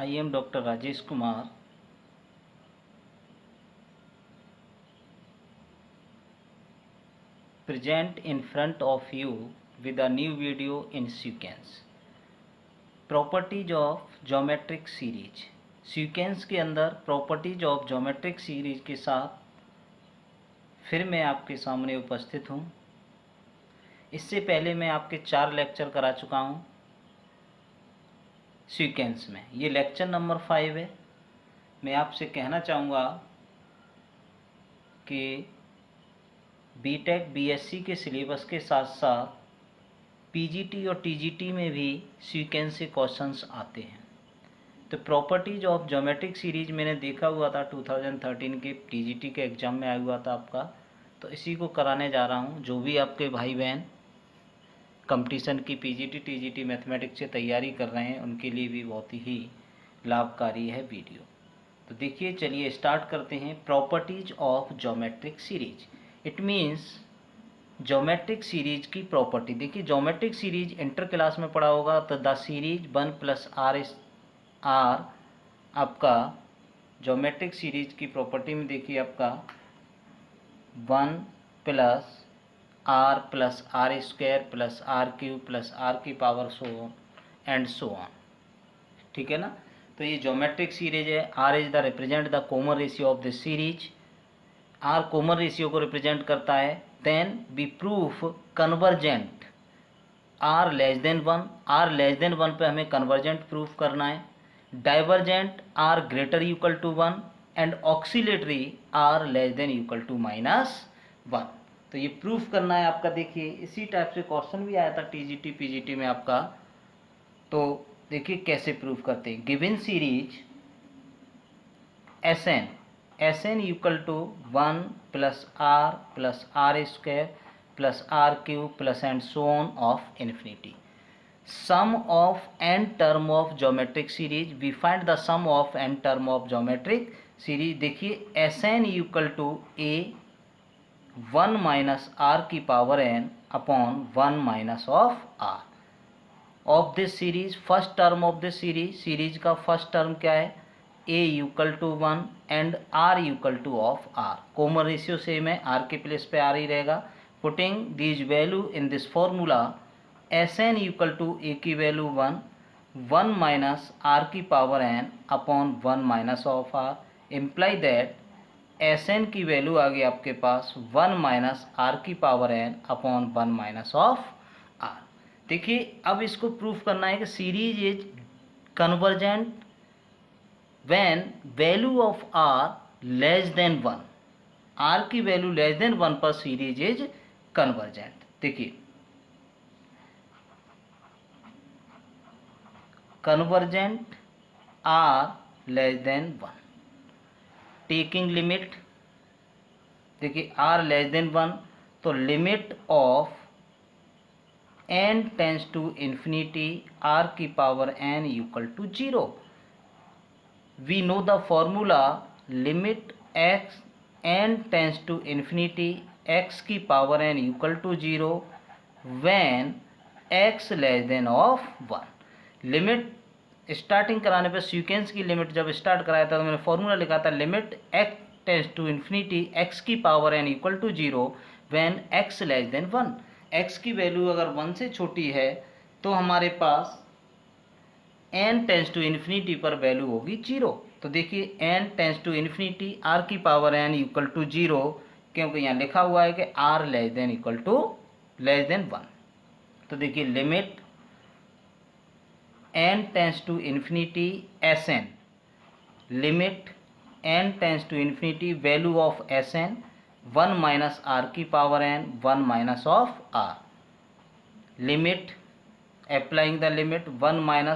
I am Dr. Rajesh Kumar. Present in front of you with a new video in sequence. Properties of geometric series. Sequence के अंदर properties of geometric series के साथ फिर मैं आपके सामने उपस्थित हूँ। इससे पहले मैं आपके 4 लेक्चर करा चुका हूँ सीक्वेंस में। ये लेक्चर नंबर 5 है। मैं आपसे कहना चाहूँगा कि बीटेक बीएससी के सिलेबस के साथ साथ पीजीटी और टीजीटी में भी सीक्वेंस से क्वेश्चंस आते हैं। तो प्रॉपर्टीज ऑफ ज्योमेट्रिक सीरीज मैंने देखा हुआ था 2013 के टीजीटी के एग्ज़ाम में आया हुआ था आपका, तो इसी को कराने जा रहा हूँ। जो भी आपके भाई बहन कंपटीशन की पीजीटी टीजीटी मैथमेटिक्स से तैयारी कर रहे हैं उनके लिए भी बहुत ही लाभकारी है वीडियो। तो देखिए, चलिए स्टार्ट करते हैं। Properties of geometric series, it means geometric series की प्रॉपर्टी। देखिए, ज्योमेट्रिक सीरीज इंटर क्लास में पढ़ा होगा। तो द सीरीज 1 + r आपका ज्योमेट्रिक सीरीज की प्रॉपर्टी में देखिए आपका 1 + r + r² + r³ + r³ so and so on. ठीक है ना। तो ये ज्योमेट्रिक सीरीज है। r is the represent the common ratio of this series. r common ratio को रिप्रेजेंट करता है। Then we proof convergent r <1। r <1 पे हमें कन्वर्जेंट प्रूफ करना है। Divergent r > 1 and oscillatory r < -1। तो ये प्रूफ करना है आपका। देखिए, इसी टाइप से क्वेश्चन भी आया था टीजीटी पीजीटी में आपका। तो देखिए कैसे प्रूफ करते हैं। Given series Sn = 1 + r + r² + r³ and so on of infinity. Sum of n term of geometric series. We find the sum of n term of geometric series. देखिए, Sn = a 1 - r⁻n upon 1 - of r of this series. First term of this series का first term क्या है? a = 1 and r = r। Common ratio same है, r के place पे r ही रहेगा। Putting these value in this formula, Sn = a की value 1 r⁻n upon 1 - of r imply that Sn की value आ गई आपके पास 1 - r⁻n अपॉन 1 - of r। देखिए, अब इसको प्रूफ करना है कि series is convergent when value of r <1। r की वैल्यू <1 पर सीरीज इज कन्वर्जेंट। देखिए, कन्वर्जेंट r <1। टेकिंग लिमिट, देखिए r <1 तो limit of n tends to infinity r⁻n = 0। We know the formula limit x n tends to infinity x⁻n = 0 when x <1। Limit starting कराने पर sequence की limit जब start कराया था तो मैंने फॉर्मूला लिखा था limit x tends to infinity x⁻n = 0 when x <1। x की वैल्यू अगर 1 से छोटी है तो हमारे पास n टेंस टू इन्फिनिटी पर वैल्यू होगी 0। तो देखिए, n tends to infinity r⁻n = 0, क्योंकि यहाँ लिखा हुआ है कि r <1। तो देखिए, limit n tends to infinity Sn, limit n tends to infinity value of Sn 1 - r⁻n 1 - of r। Limit applying the limit 1 - r⁻∞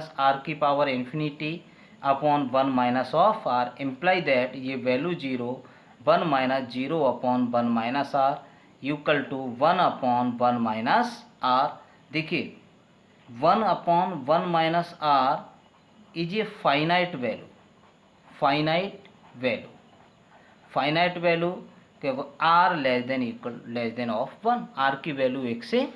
upon 1 - of r imply that ये value 0 1 - 0 upon 1 - r equal to 1 upon 1 - r। देखिए, 1 upon 1 - r is a finite value. Finite value r <1। r की value 1 से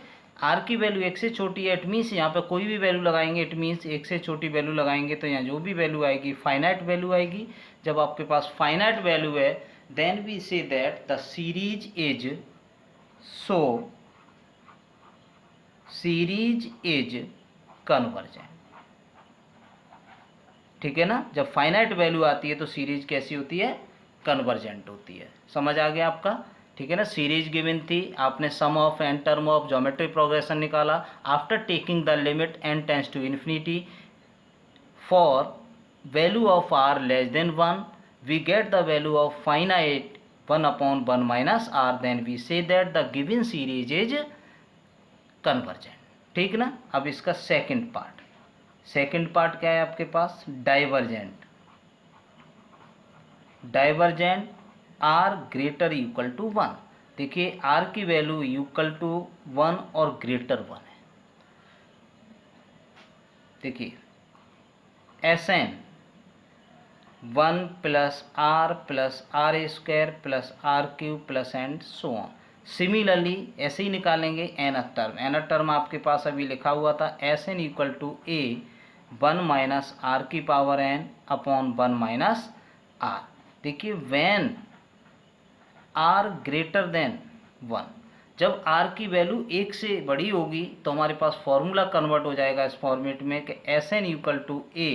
are की value एक से छोटी है, it means यहाँ पे कोई भी वैल्यू लगाएंगे, इट मीन्स एक से छोटी वैल्यू लगाएंगे तो यहाँ जो भी वैल्यू आएगी फाइनाइट वैल्यू आएगी। जब आपके पास फाइनाइट वैल्यू है then we say that the series is convergent. ठीक है ना, जब फाइनाइट वैल्यू आती है तो सीरीज कैसी होती है, कन्वर्जेंट होती है। समझ आ गया आपका। ठीक है ना, सीरीज गिवन थी, आपने sum of n term of geometry progression निकाला। After taking the limit n tends to infinity for value of r less than 1 we get the value of finite 1/1 minus r, then we say that the given series is convergent. ठीक ना, अब इसका second part क्या है आपके पास, divergent r greater equal to 1। देखिए are की वैल्यू इक्वल टू 1 और ग्रेटर 1 है। देखिए Sn 1 plus r square plus r cube plus and so on. Similarly ऐसे ही निकालेंगे nth टर्म आपके पास अभी लिखा हुआ था Sn equal to a 1 minus r की power n upon 1 minus r. देखिए व्हेन r ग्रेटर देन 1, जब r की वैल्यू 1 से बड़ी होगी तो हमारे पास फॉर्मूला कन्वर्ट हो जाएगा इस फॉर्मेट में कि Sn equal to a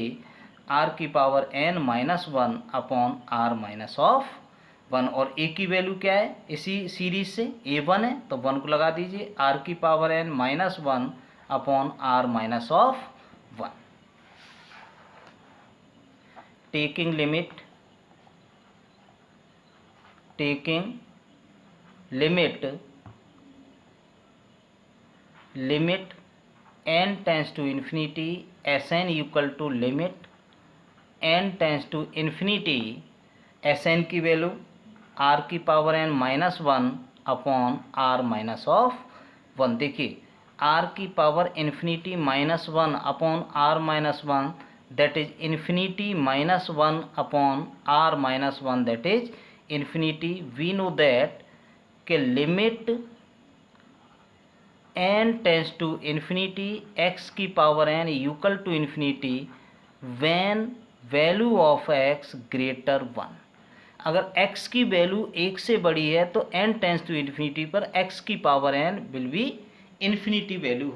r की power n minus 1 upon r minus of 1। और a की वैल्यू क्या है इसी सीरीज से, a1 है तो 1 को लगा दीजिए, r की power n minus 1 upon r minus of 1। Taking limit n tends to infinity Sn equal to limit n tends to infinity Sn की वैल्यू r की power n minus 1 upon r minus of 1। देखिए r की power infinity minus 1 upon r minus 1 that is infinity minus 1 upon r minus 1 that is infinity. We know that के limit n tends to infinity x की power n equal to infinity when value of x greater 1। अगर x की value 1 से बड़ी है तो n tends to infinity पर x की power n will B infinity value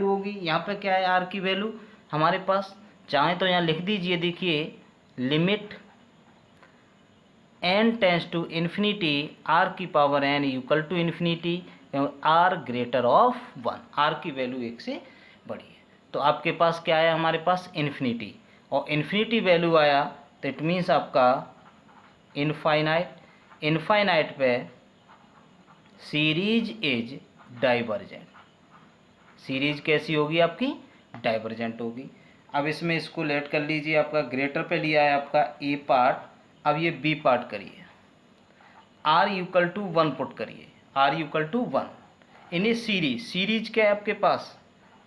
होगी। यहाँ पे क्या है r की वैल्यू हमारे पास, चाहें तो यहाँ लिख दीजिए। देखिए limit n tends to infinity r की power n equal to infinity r greater of 1, r की वैल्यू 1 से बड़ी है तो आपके पास क्या आया, हमारे पास इन्फिनिटी, और इन्फिनिटी वैल्यू आया तो इट मीन्स आपका इनफाइनाइट पे सीरीज इज डाइवर्जेंट। सीरीज कैसी होगी आपकी, डाइवर्जेंट होगी। अब इसमें इसको लेट कर लीजिए, आपका ग्रेटर पे लिया है आपका ए पार्ट, अब ये बी पार्ट करिए। r इक्वल टू 1 पुट करिए, r equal to 1 in a series क्या है आपके पास,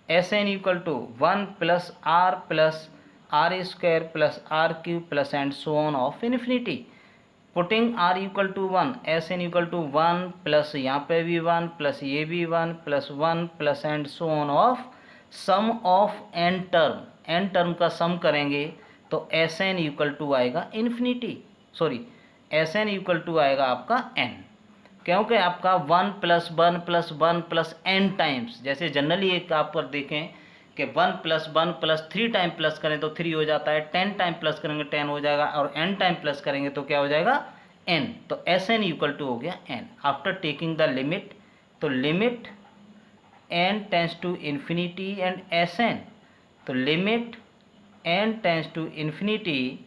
Sn equal to 1 plus r square plus r cube plus and so on of infinity. Putting r equal to 1 Sn equal to 1 plus यहाँ पे भी 1 plus ये भी 1 plus 1 plus and so on of sum of n term का सम करेंगे तो Sn equal to आएगा Sn equal to आएगा आपका n, क्योंकि आपका 1 plus 1 plus 1 plus n times, जैसे जनरली एक आप पर देखें कि 1 प्लस 1 प्लस 3 टाइम प्लस करें तो 3 हो जाता है, 10 टाइम प्लस करेंगे 10 हो जाएगा, और n टाइम प्लस करेंगे तो क्या हो जाएगा n। तो Sn इक्वल टू हो गया n after taking the limit. तो limit n tends to infinity and Sn, तो limit n tends to infinity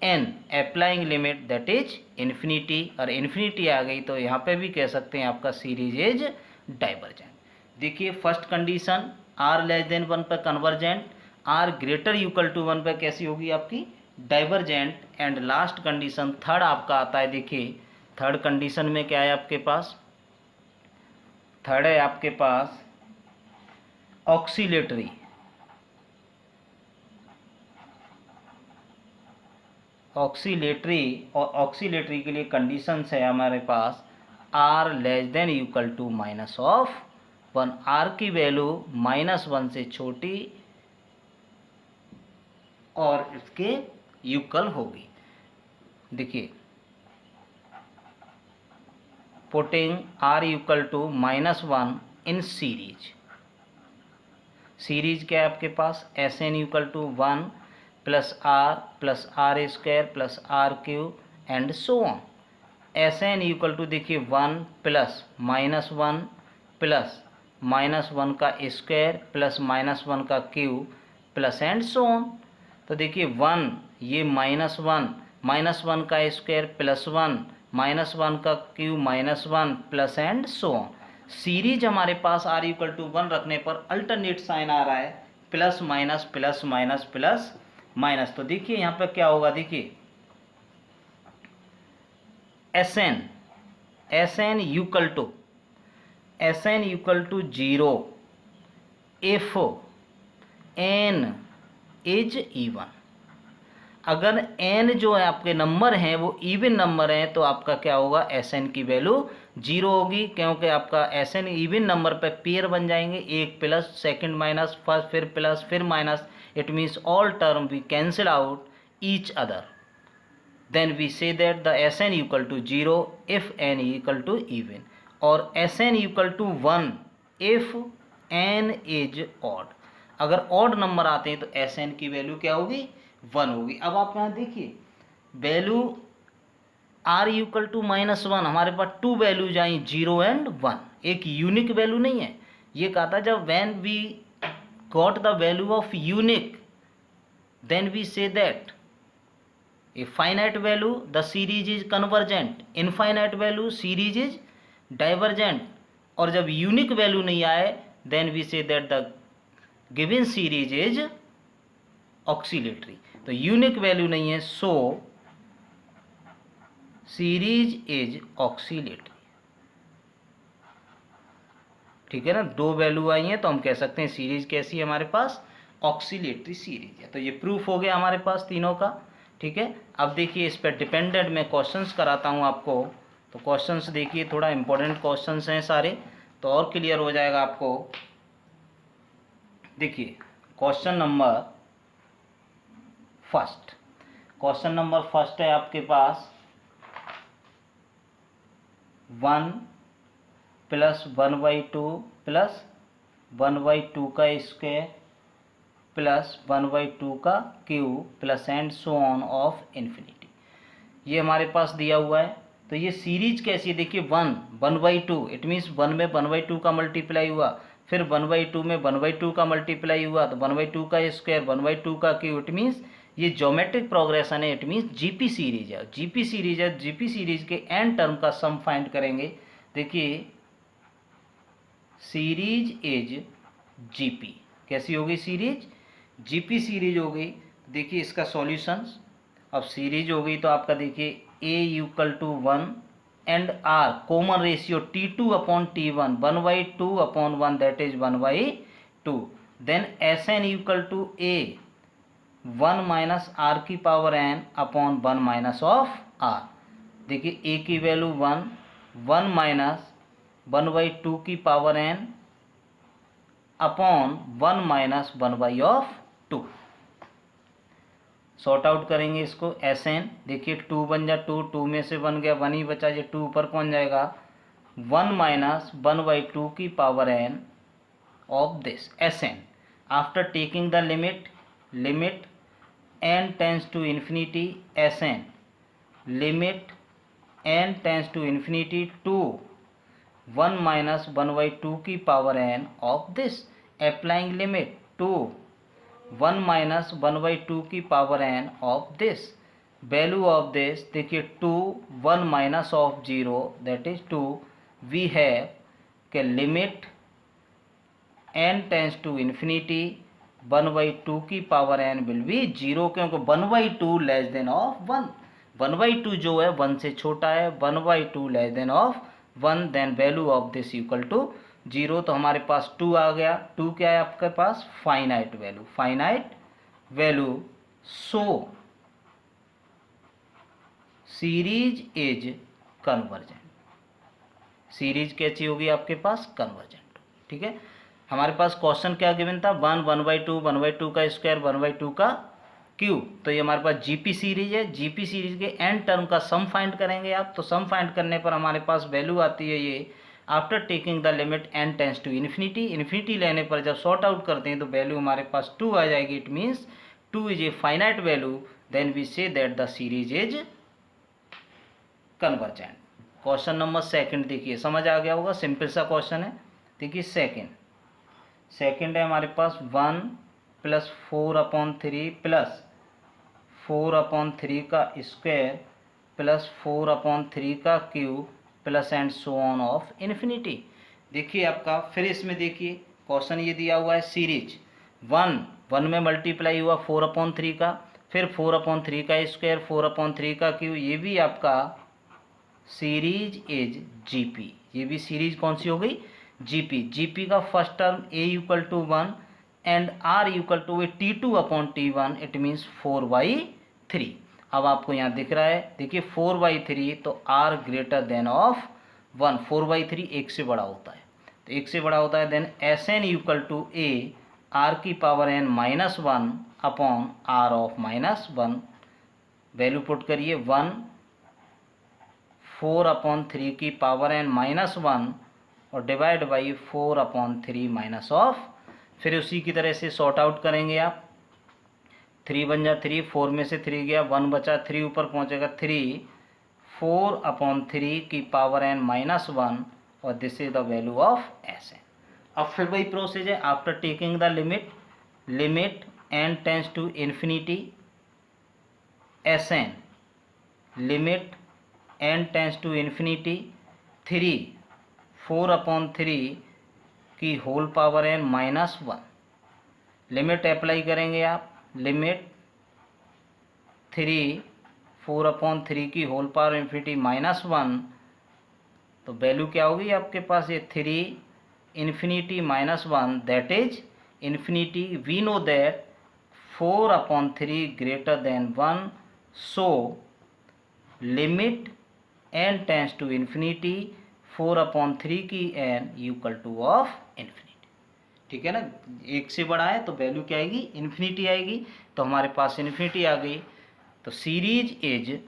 n applying limit that is infinity, और इन्फिनिटी आ गई तो यहाँ पे भी कह सकते हैं आपका सीरीज इज डाइवर्जेंट। देखिए first condition r less than 1 पर convergent, r greater equal to 1 पर कैसी होगी आपकी, divergent. And last condition third आपका आता है। देखिए थर्ड कंडीशन में क्या है आपके पास, थर्ड है आपके पास ऑक्सीलेटरी। और ऑक्सीलेटरी के लिए कंडीशंस है हमारे पास r less than equal to minus of 1, r की वैल्यू -1 से छोटी और इसके युगल होगी। देखिए, putting r equal to -1 in series. Series क्या है आपके पास, S N equal to 1 plus r square plus r cube and so on. S N equal to देखिए 1 प्लस -1 प्लस -1 का स्क्वायर प्लस -1 का Q plus and so on. तो देखिए 1 ये -1 का स्क्वायर प्लस 1 -1 का Q -1 plus and so on. Series हमारे पास r इक्वल टू 1 रखने पर अल्टरनेट साइन आ रहा है, plus minus plus minus plus minus. तो देखिए यहाँ पर क्या होगा, देखिए S N equal to 0 if N is even. अगर n जो है आपके नंबर हैं वो इवन नंबर हैं तो आपका क्या होगा, एस एन की वैल्यू 0 होगी, क्योंकि आपका एस एन इवन नंबर पे पेयर बन जाएंगे, एक प्लस सेकंड माइनस फर्स्ट फिर प्लस फिर minus. It means all term we cancel out each other, then we say that the S N equal to 0 if n equal to even, और S N equal to 1 if n is odd. अगर odd number आते हैं तो S N की value क्या होगी, 1 होगी। अब आप यहाँ देखिए वैल्यू r इक्वल टू -1, हमारे पास 2 वैल्यूज आई 0 एंड 1, एक यूनिक वैल्यू नहीं है। ये कहा था जब when we got the value of unique then we say that a finite value the series is convergent, infinite value series is divergent, और जब यूनिक वैल्यू नहीं आए then we say that the given series is oscillatory. तो unique value नहीं है, सो series is oscillatory. ठीक है ना, 2 वैल्यू आई हैं तो हम कह सकते हैं सीरीज कैसी है हमारे पास, ऑक्सीलेटरी सीरीज है। तो ये प्रूफ हो गया हमारे पास तीनों का। ठीक है, अब देखिए इस पर डिपेंडेंट मैं क्वेश्चंस कराता हूँ आपको। तो क्वेश्चंस देखिए थोड़ा इंपॉर्टेंट क्वेश्चंस हैं सारे, तो और क्लियर हो जाएगा आपको। देखिए क्वेश्चन नंबर फर्स्ट है आपके पास 1 प्लस 1/2 प्लस 1/2 का स्क्वायर प्लस 1/2 का cube plus and so on of infinity. ये हमारे पास दिया हुआ है। तो ये सीरीज कैसी है, देखिए 1/2, इट मीन्स 1 में 1/2 का मल्टीप्लाई हुआ, फिर 1/2 में 1/2 का मल्टीप्लाई हुआ, तो 1/2 का स्क्वायर 1/2 का क्यूब। इट मीन्स ये ज्योमेट्रिक प्रोग्रेशन है, इट मीन्स जीपी सीरीज है। जीपी सीरीज के एन टर्म का सम फाइंड करेंगे। देखिए सीरीज इज जीपी, कैसी होगी सीरीज, जीपी सीरीज हो गई। देखिए इसका सॉल्यूशंस, अब सीरीज हो गई तो आपका देखिए a equal to 1 and r common ratio T2/T1 1/2/1 that is 1/2। Then Sn equal to a 1 minus r की power n upon 1 minus of r। देखिए a की वैल्यू 1 माइनस 1/2 की power n upon 1 minus 1/2। Sort out करेंगे इसको। Sn देखिए 2 बन जा 2 में से 1 गया 1 ही बचा, ये 2 ऊपर कौन जाएगा, 1 माइनस 1/2 की power n of this Sn। After taking the limit n tends to infinity Sn limit n tends to infinity to 1 minus 1/2 की power n of this, applying limit to 1 minus 1/2 की power n of this. Value of this देखिए 2 1 minus of 0 that is 2। We have k limit n tends to infinity 1/2 की power n will be 0, क्योंकि 1/2 less than of 1। 1/2 जो है 1 से छोटा है, 1/2 less than of 1, then value of this equal to 0। तो हमारे पास 2 आ गया। 2 क्या है आपके पास, finite value. So series is convergent. Series कैसी होगी आपके पास, कन्वर्जेंट। ठीक है। हमारे पास क्वेश्चन क्या गिवन था, 1 1/2 1/2 का स्क्वायर 1/2 का क्यूब। तो ये हमारे पास जीपी सीरीज है, जीपी सीरीज के एन टर्म का सम फाइंड करेंगे आप। तो सम फाइंड करने पर हमारे पास वैल्यू आती है ये, after taking the limit n tends to infinity, infinity लेने पर जब सॉर्ट आउट करते हैं तो वैल्यू हमारे पास 2 आ जाएगी। It means 2 is a finite value, then we say that the series is convergent. Question number second देखिए, समझ आ गया होगा, सिंपल सा क्वेश्चन है। देखिए सेकंड है हमारे पास 1 + 4/3 + 4/3 का स्क्वायर + 4/3 का cube plus and so on of infinity. देखिए आपका, फिर इसमें देखिए क्वेश्चन ये दिया हुआ है सीरीज 1 में मल्टीप्लाई हुआ 4/3 का, फिर 4/3 का स्क्वायर 4/3 का क्यूब, ये भी आपका सीरीज इज जीपी। ये भी सीरीज कौन सी हो गई, जीपी। जीपी का first term a = 1 and r = T2/T1, it means 4/3। अब आपको यहाँ दिख रहा है, देखिए 4/3, तो r ग्रेटर देन ऑफ 1, 4/3 1 से बड़ा होता है, तो 1 से बड़ा होता है। Then Sn = a r⁻n (1/r(-1), value put करिए 1 4/3 की पावर n -1 और डिवाइड बाई 4/3 माइनस ऑफ। फिर उसी की तरह से सॉर्ट आउट करेंगे आप, 3 बन जा 3, 4 में से 3 गया, 1 बचा, 3 ऊपर पहुंचेगा, 3 4/3 की पावर n -1 और this is the value of Sn। अब फिर वही प्रोसेस है, after taking the limit n tends to infinity Sn, limit n tends to infinity 3 4/3 की whole power n -1, limit apply करेंगे आप, लिमिट 3 4/3 की होल पावर इन्फिनिटी -1, तो वैल्यू क्या होगी आपके पास, ये 3 infinity -1, that is infinity. We know that 4/3 greater than 1, so limit n tends to infinity 4/3 की n = ऑफ इन्फिनिटी। ठीक है ना, 1 से बड़ा है तो वैल्यू क्या आएगी, इन्फिनिटी आएगी। तो हमारे पास इन्फिनिटी आ गई, तो सीरीज इज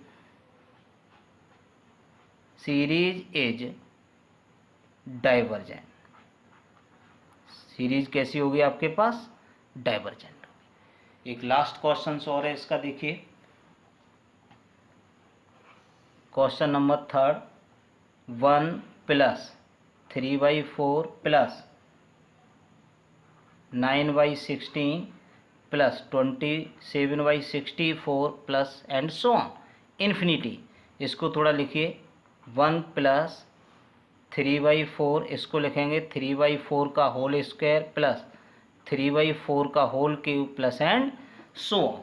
डाइवर्जेंट। सीरीज कैसी होगी आपके पास, डाइवर्जेंट होगी। एक लास्ट क्वेश्चन और है इसका, देखिए question number 3, 1 + 3/4 + 9/16 + 27/64 plus and so on infinity. इसको थोड़ा लिखिए, 1 + 3/4, इसको लिखेंगे 3/4 का होल स्क्वायर प्लस 3/4 का whole cube plus and so on.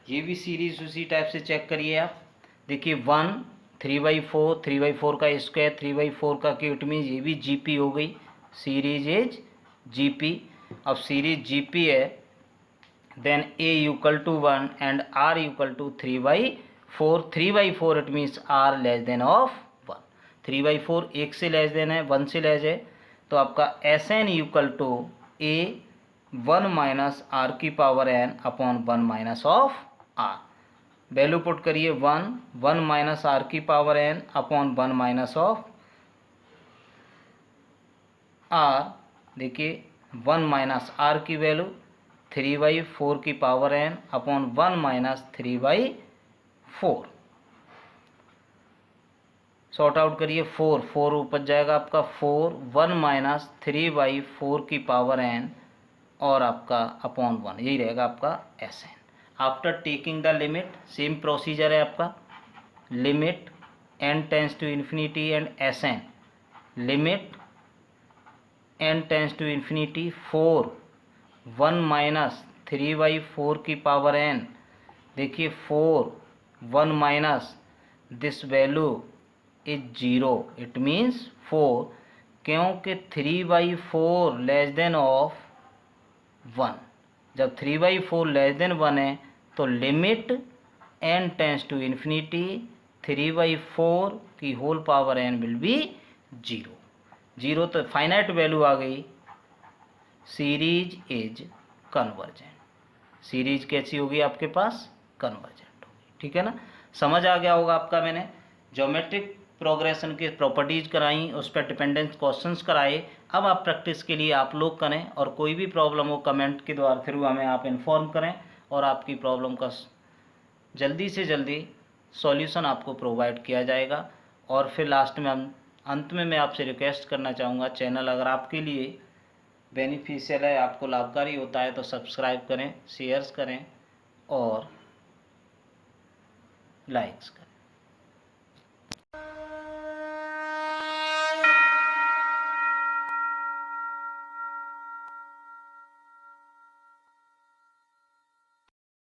ये भी सीरीज उसी टाइप से चेक करिए आप। देखिए 1 3/4, 3/4 का स्क्वायर 3/4 का क्यूब, इट मीन्स ये भी जीपी हो गई, सीरीज इज जीपी। अब सीरीज जीपी है, then a = 1 and r = 3/4, 3/4 it means r less than of 1, 3/4 1 से लेस देन है, 1 से लेस है, तो आपका Sn = a 1 - r की power n upon 1 minus of r। Value put करिए 1 - r की power n upon 1 minus of r। देखिए 1 - r की वैल्यू 3/4 की power n upon 1 - 3/4। Sort out करिए, 4 ऊपर जाएगा आपका 4, 1 - 3/4 की पावर n और आपका अपॉन 1, यही रहेगा आपका Sn। After taking the limit, same procedure है आपका, limit n tends to infinity and Sn, limit n tends to infinity 4 1 - 3/4 की पावर n। देखिए 4 1 - this value is 0, it means 4, क्योंकि 3/4 लेस देन ऑफ 1। जब 3/4 लेस देन 1 है तो limit n tends to infinity 3/4 की whole power n will be 0। तो finite value आ गई series is convergent. Series कैसी होगी आपके पास? कन्वर्जेंट होगी। ठीक है ना, समझ आ गया होगा आपका। मैंने ज्योमेट्रिक प्रोग्रेशन की प्रॉपर्टीज कराई, उस पर डिपेंडेंस क्वेश्चंस कराए। अब आप प्रैक्टिस के लिए आप लोग करें, और कोई भी प्रॉब्लम हो कमेंट के द्वारा थ्रू हमें आप इन्फॉर्म करें, और आपकी प्रॉब्लम का जल्दी से जल्दी सॉल्यूशन आपको प्रोवाइड किया जाएगा। और फिर लास्ट में अंत में मैं आपसे रिक्वेस्ट करना चाहूँगा, चैनल अगर आपके लिए बेनिफिशियल है, आपको लाभकारी होता है, तो सब्सक्राइब करें, शेयर्स करें और लाइक्स करें।